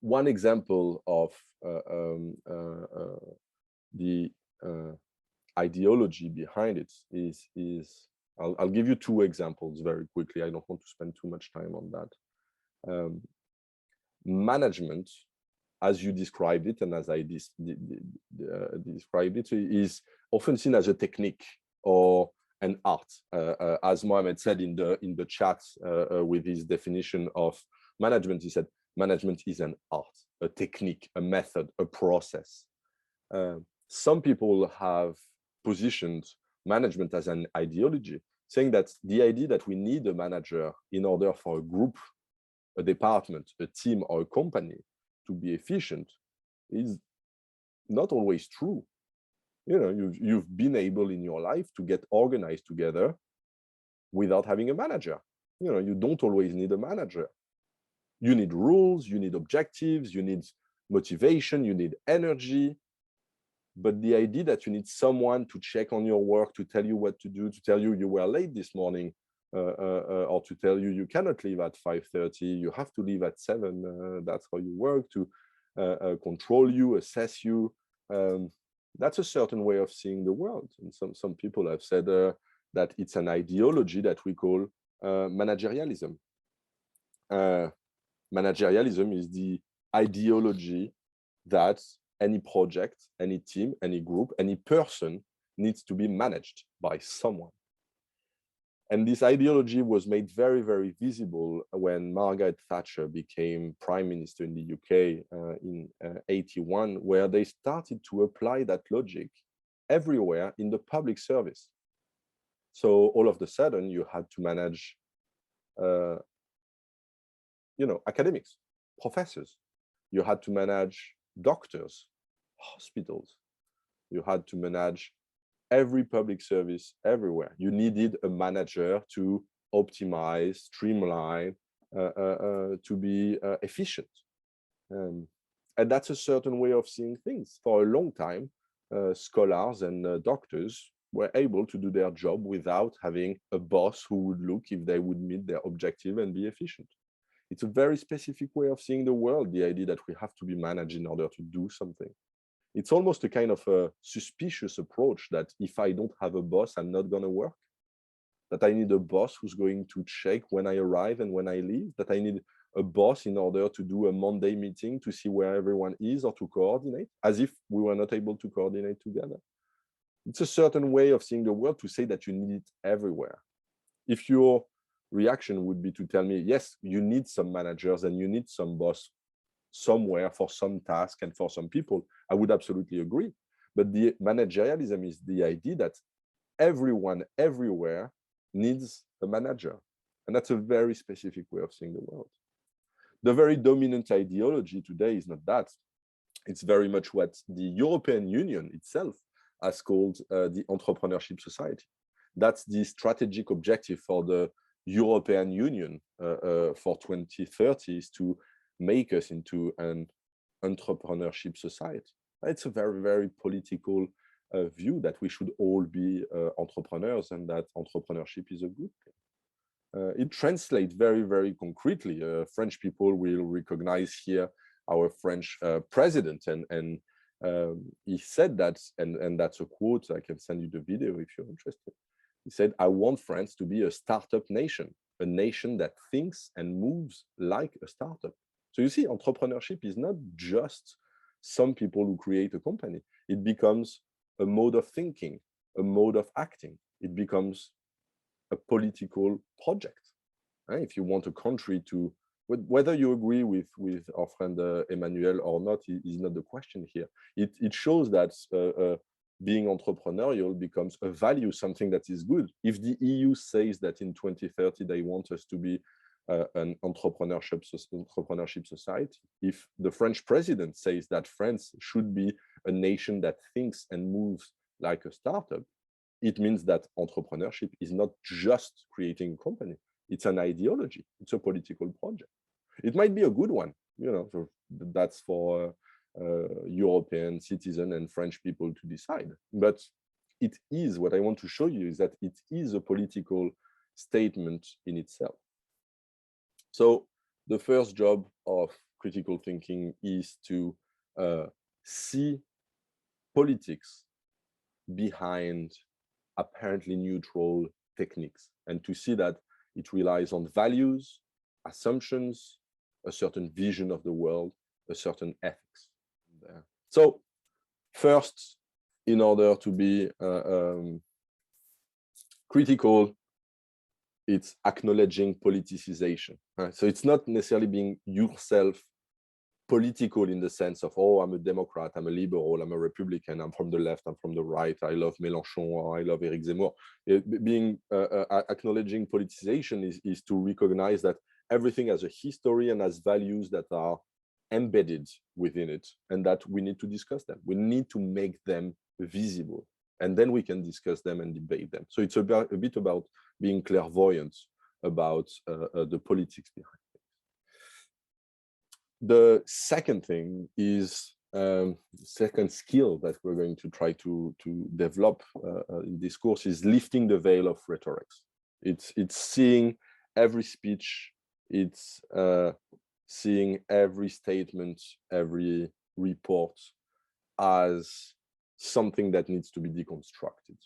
one example of the ideology behind it is I'll give you two examples very quickly. I don't want to spend too much time on that. Management, as you described it, and as I described it, is often seen as a technique or an art, as Mohamed said in the chat with his definition of management. He said management is an art, a technique, a method, a process. Some people have positioned management as an ideology, saying that the idea that we need a manager in order for a group, a department, a team, or a company to be efficient is not always true. You know, you've been able in your life to get organized together without having a manager. You know, you don't always need a manager. You need rules, you need objectives, you need motivation, you need energy. But the idea that you need someone to check on your work, to tell you what to do, to tell you you were late this morning, or to tell you you cannot leave at 5:30, you have to leave at 7, that's how you work, to control you, assess you. That's a certain way of seeing the world. And some people have said that it's an ideology that we call managerialism. Managerialism is the ideology that any project, any team, any group, any person needs to be managed by someone. And this ideology was made very, very visible when Margaret Thatcher became Prime Minister in the UK in 81, where they started to apply that logic everywhere in the public service. So all of a sudden, you had to manage, academics, professors. You had to manage doctors, hospitals. You had to manage every public service everywhere. You needed a manager to optimize, streamline, to be efficient. And that's a certain way of seeing things. For a long time, scholars and doctors were able to do their job without having a boss who would look if they would meet their objective and be efficient. It's a very specific way of seeing the world, the idea that we have to be managed in order to do something. It's almost a kind of a suspicious approach that if I don't have a boss, I'm not going to work. That I need a boss who's going to check when I arrive and when I leave. That I need a boss in order to do a Monday meeting to see where everyone is or to coordinate, as if we were not able to coordinate together. It's a certain way of seeing the world to say that you need it everywhere. If your reaction would be to tell me, yes, you need some managers and you need some boss somewhere for some task and for some people, I would absolutely agree. But the managerialism is the idea that everyone everywhere needs a manager. And that's a very specific way of seeing the world. The very dominant ideology today is not that. It's very much what the European Union itself has called the entrepreneurship society. That's the strategic objective for the European Union for 2030, is to make us into an entrepreneurship society. It's a very, very political view that we should all be entrepreneurs and that entrepreneurship is a good thing. It translates very, very concretely. French people will recognize here our French president, and he said that, and that's a quote. I can send you the video if you're interested. He said, "I want France to be a startup nation, a nation that thinks and moves like a startup." So you see, entrepreneurship is not just some people who create a company. It becomes a mode of thinking, a mode of acting. It becomes a political project. If you want a country to, whether you agree with our friend Emmanuel or not, is not the question here. It shows that being entrepreneurial becomes a value, something that is good. If the EU says that in 2030 they want us to be an entrepreneurship society, if the French president says that France should be a nation that thinks and moves like a startup, it means that entrepreneurship is not just creating a company. It's an ideology. It's a political project. It might be a good one, so that's for European citizens and French people to decide. But it is, what I want to show you is that it is a political statement in itself. So the first job of critical thinking is to see politics behind apparently neutral techniques, and to see that it relies on values, assumptions, a certain vision of the world, a certain ethics. So first, in order to be critical, it's acknowledging politicization. So it's not necessarily being yourself political in the sense of, oh, I'm a Democrat, I'm a liberal, I'm a Republican, I'm from the left, I'm from the right, I love Mélenchon, or I love Éric Zemmour. Acknowledging politicization is to recognize that everything has a history and has values that are embedded within it, and that we need to discuss them. We need to make them visible, and then we can discuss them and debate them. So it's a bit about being clairvoyant about the politics behind it. The second thing is, second skill that we're going to try to develop in this course is lifting the veil of rhetorics. It's seeing every speech, it's seeing every statement, every report as something that needs to be deconstructed.